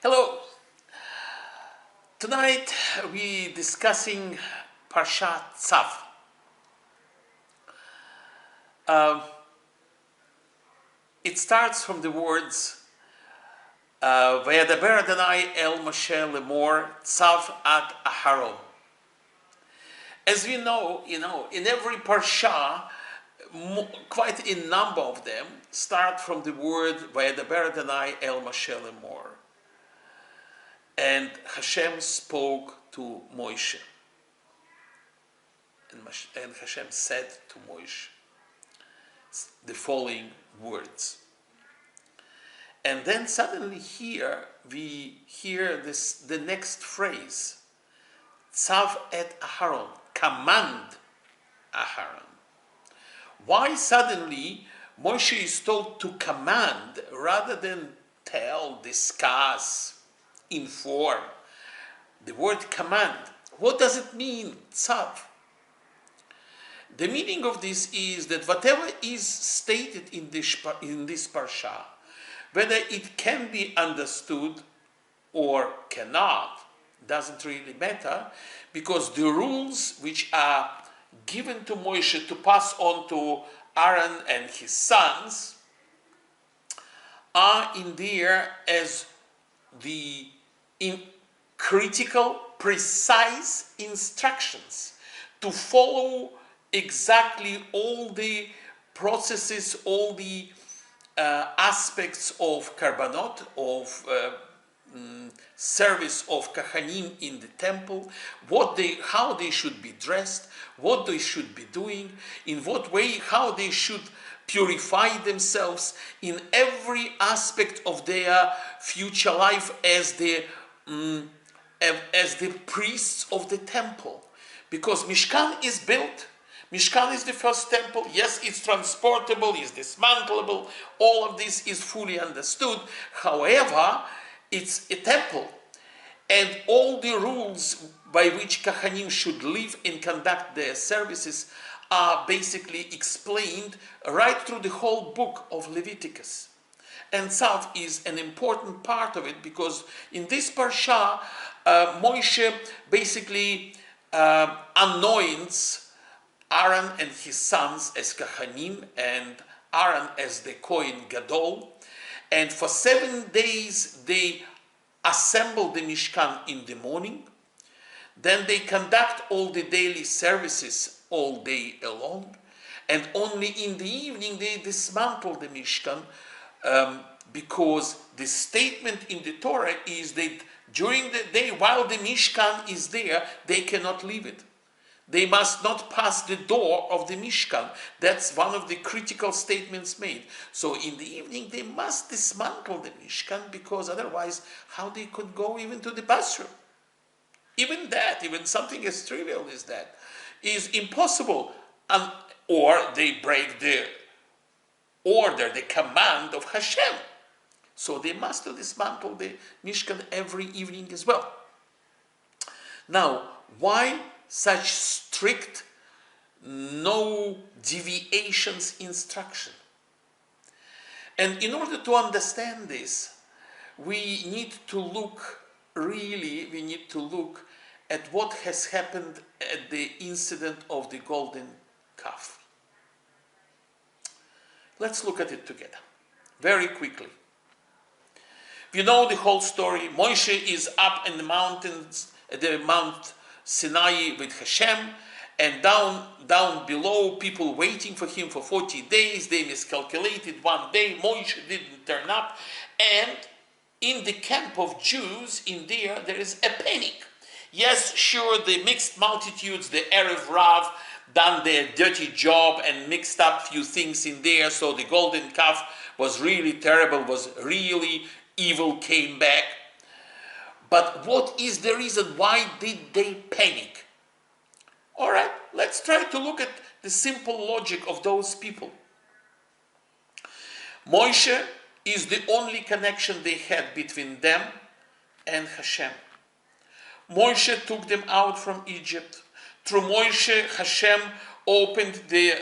Hello. Tonight we discussing Parshat Tzav. It starts from the words Vayedaber Adonai el Moshe lemor Tzav at Aharon. As we know, in every Parsha, quite a number of them start from the word Vayedaber Adonai el Moshe lemor. And Hashem spoke to Moshe. And Hashem said to Moshe the following words. And then suddenly here we hear the next phrase. Tzav et Aharon, command Aharon. Why suddenly Moshe is told to command rather than tell, discuss, inform? The word command, what does it mean, Tzav? The meaning of this is that whatever is stated in this parsha, whether it can be understood or cannot, doesn't really matter, because the rules which are given to Moshe to pass on to Aaron and his sons are in there as the critical, precise instructions to follow exactly all the processes, all the aspects of karbanot, of service of kahanim in the temple, how they should be dressed, what they should be doing, in what way, how they should purify themselves in every aspect of their future life as the priests of the temple. Because Mishkan is built. Mishkan is the first temple. Yes, it's transportable, it's dismantleable. All of this is fully understood. However, it's a temple. And all the rules by which Kahanim should live and conduct their services are basically explained right through the whole book of Leviticus. And Tzav is an important part of it because in this parsha, Moshe basically anoints Aaron and his sons as Kahanim and Aaron as the Kohen Gadol. And for 7 days they assemble the Mishkan in the morning. Then they conduct all the daily services all day long. And only in the evening they dismantle the Mishkan because the statement in the Torah is that during the day while the Mishkan is there, they cannot leave it. They must not pass the door of the Mishkan. That's one of the critical statements made. So in the evening they must dismantle the Mishkan because otherwise how they could go even to the bathroom? Even something as trivial as that is impossible. Or they break the order, the command of Hashem. So they must dismantle the Mishkan every evening as well. Now, why such strict, no deviations instruction? And in order to understand this, we need to look at what has happened at the incident of the golden calf. Let's look at it together, very quickly. You know the whole story. Moshe is up in the mountains, at the Mount Sinai with Hashem, and down below, people waiting for him for 40 days. They miscalculated one day. Moshe didn't turn up, and in the camp of Jews in there is a panic. Yes, sure, the mixed multitudes, the Erev Rav, done their dirty job and mixed up few things in there. So the golden calf was really terrible, was really evil, came back. But what is the reason? Why did they panic? All right, let's try to look at the simple logic of those people. Moshe is the only connection they had between them and Hashem. Moshe took them out from Egypt. Through Moshe, Hashem opened the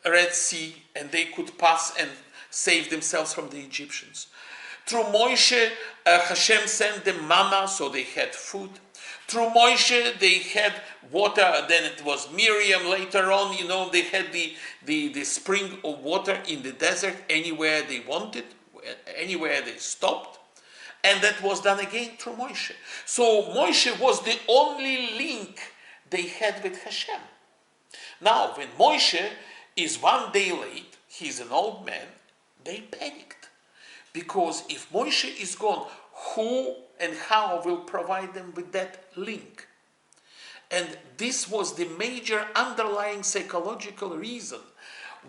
Red Sea and they could pass and save themselves from the Egyptians. Through Moshe, Hashem sent them manna, so they had food. Through Moshe, they had water. Then it was Miriam. Later on, they had the spring of water in the desert anywhere they wanted, anywhere they stopped. And that was done again through Moshe. So Moshe was the only link they had with Hashem. Now, when Moshe is one day late, he's an old man, they panicked. Because if Moshe is gone, who and how will provide them with that link? And this was the major underlying psychological reason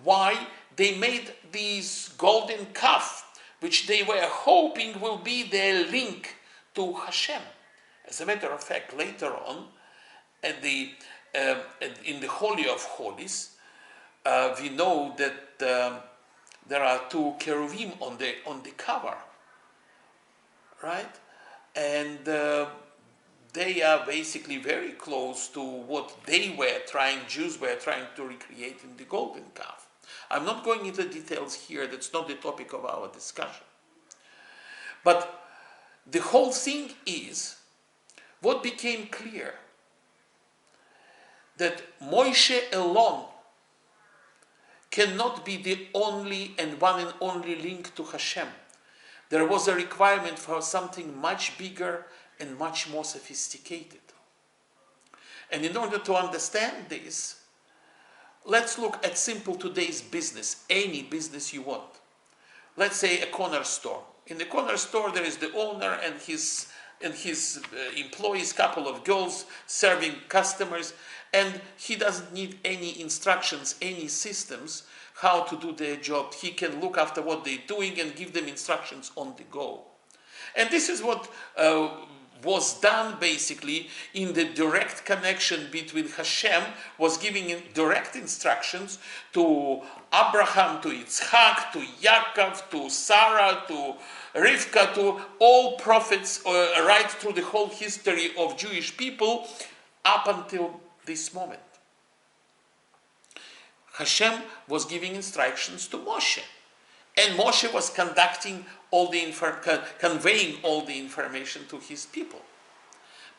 why they made these golden calf, which they were hoping will be their link to Hashem. As a matter of fact, later on, in the Holy of Holies, we know that there are two cherubim on the cover, right? And they are basically very close to what Jews were trying to recreate in the golden calf. I'm not going into details here, that's not the topic of our discussion. But the whole thing is, what became clear, that Moshe alone cannot be the only and one and only link to Hashem. There was a requirement for something much bigger and much more sophisticated. And in order to understand this, let's look at simple today's business, any business you want. Let's say a corner store. In the corner store there is the owner and his employees, couple of girls serving customers, and he doesn't need any instructions, any systems, how to do their job. He can look after what they're doing and give them instructions on the go. And this is what was done basically in the direct connection between Hashem, was giving direct instructions to Abraham, to Yitzhak, to Yaakov, to Sarah, to Rivka, to all prophets right through the whole history of Jewish people up until this moment. Hashem was giving instructions to Moshe, and Moshe was conveying all the information to his people.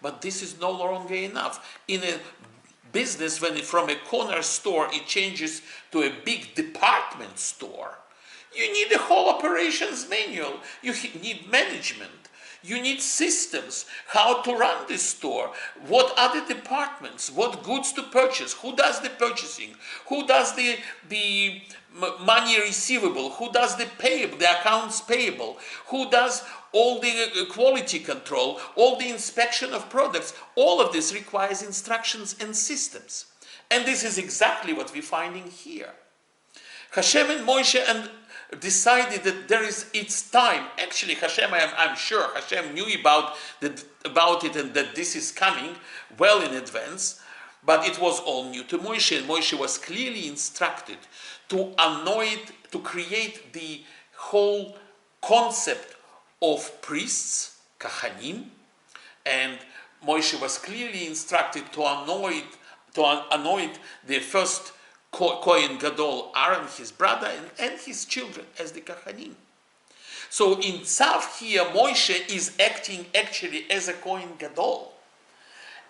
But this is no longer enough. In a business, when from a corner store it changes to a big department store, you need a whole operations manual. You need management. You need systems, how to run this store, what are the departments, what goods to purchase, who does the purchasing, who does the money receivable, who does the accounts payable, who does all the quality control, all the inspection of products. All of this requires instructions and systems. And this is exactly what we're finding here. Hashem and Moshe decided that it's time. Actually, I'm sure Hashem knew about it and that this is coming well in advance, but it was all new to Moshe, and Moshe was clearly instructed to create the whole concept of priests, Chayim, and Moshe was clearly instructed to anoint the first Kohen Gadol, Aaron, his brother, and his children as the Kohanim. So in Tzav here, Moshe is acting actually as a Kohen Gadol.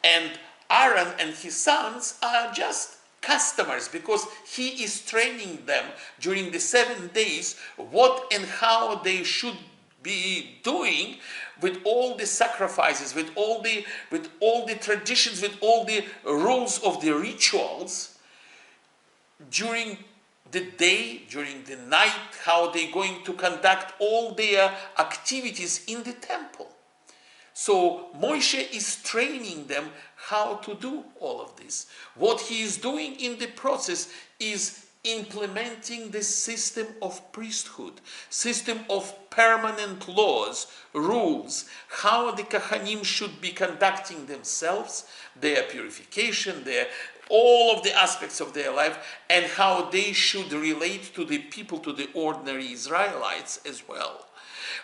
And Aaron and his sons are just customers, because he is training them during the 7 days what and how they should be doing with all the sacrifices, with all the traditions, with all the rules of the rituals, during the day, during the night, how they're going to conduct all their activities in the temple. So Moshe is training them how to do all of this. What he is doing in the process is implementing the system of priesthood, system of permanent laws, rules, how the Kohanim should be conducting themselves, their purification, their all of the aspects of their life, and how they should relate to the people, to the ordinary Israelites as well.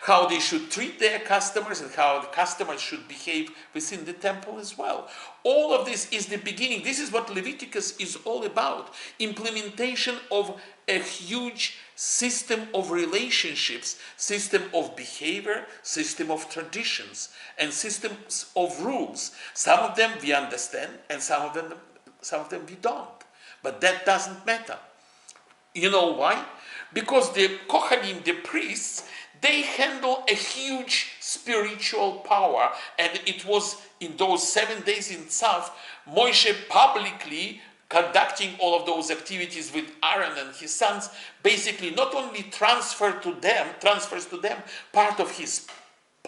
How they should treat their customers and how the customers should behave within the temple as well. All of this is the beginning. This is what Leviticus is all about. Implementation of a huge system of relationships, system of behavior, system of traditions, and systems of rules. Some of them we understand, and some of them we don't. But that doesn't matter. You know why? Because the Kohanim, the priests, they handle a huge spiritual power, and it was in those 7 days in Tzav, Moshe publicly conducting all of those activities with Aaron and his sons, basically not only transfers to them part of his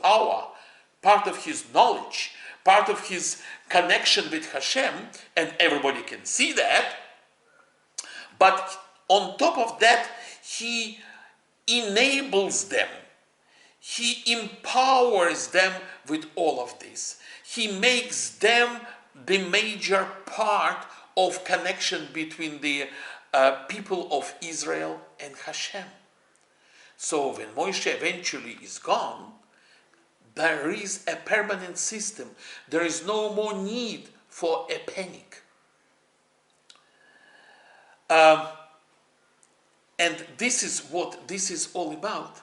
power, part of his knowledge, part of his connection with Hashem, and everybody can see that, but on top of that, he enables them. He empowers them with all of this. He makes them the major part of connection between the people of Israel and Hashem. So when Moshe eventually is gone, there is a permanent system. There is no more need for a panic. And this is what this is all about.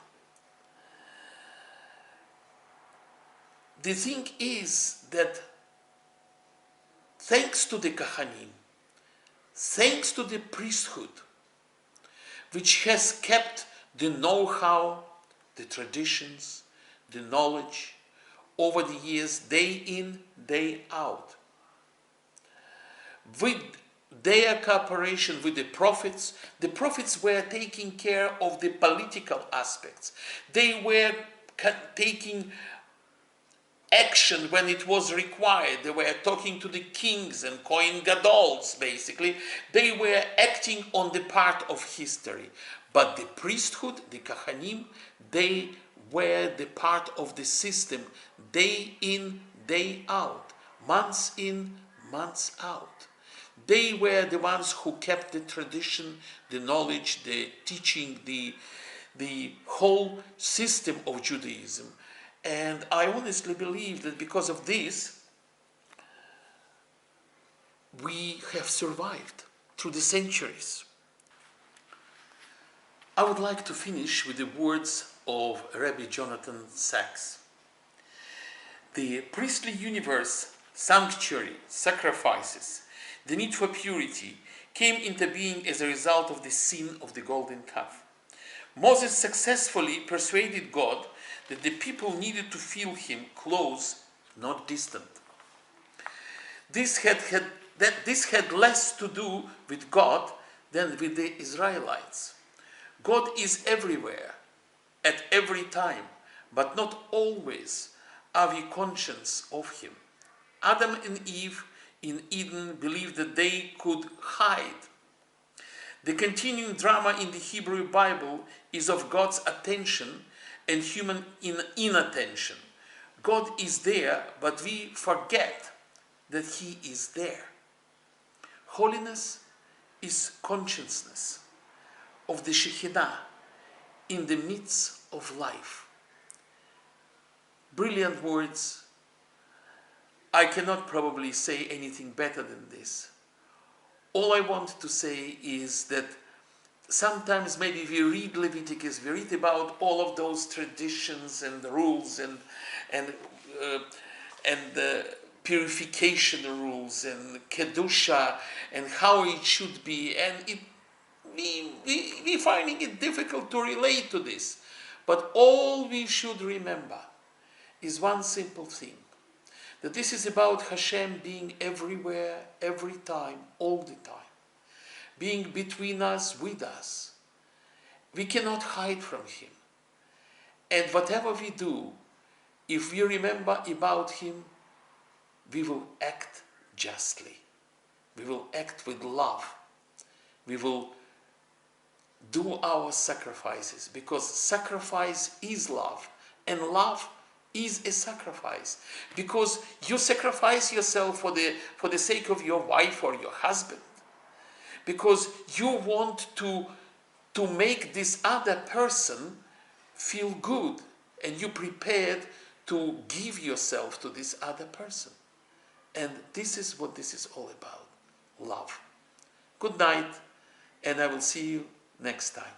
The thing is that thanks to the Kohanim, thanks to the priesthood, which has kept the know-how, the traditions, the knowledge over the years, day in, day out, with their cooperation with the prophets were taking care of the political aspects. They were taking action when it was required. They were talking to the kings and Kohen Gadols, basically. They were acting on the part of history. But the priesthood, the Kohanim, they were the part of the system, day in, day out, months in, months out. They were the ones who kept the tradition, the knowledge, the teaching, the whole system of Judaism. And I honestly believe that because of this, we have survived through the centuries. I would like to finish with the words of Rabbi Jonathan Sachs. The priestly universe, sanctuary, sacrifices, the need for purity came into being as a result of the sin of the golden calf. Moses successfully persuaded God that the people needed to feel him close, not distant. This had less to do with God than with the Israelites. God is everywhere, at every time, but not always are we conscious of him. Adam and Eve in Eden believed that they could hide. The continuing drama in the Hebrew Bible is of God's attention and human inattention. God is there, but we forget that he is there. Holiness is consciousness of the Shekhinah in the midst of life. Brilliant words. I cannot probably say anything better than this. All I want to say is that sometimes maybe we read Leviticus, we read about all of those traditions and the rules and the purification rules and kedusha and how it should be, and we finding it difficult to relate to this. But all we should remember is one simple thing, that this is about Hashem being everywhere, every time, all the time, being between us, with us. We cannot hide from him. And whatever we do, if we remember about him, we will act justly. We will act with love. We will do our sacrifices, because sacrifice is love, and love is a sacrifice, because you sacrifice yourself for the sake of your wife or your husband, because you want to make this other person feel good, and you prepared to give yourself to this other person. And this is what this is all about, love. Good night, and I will see you next time.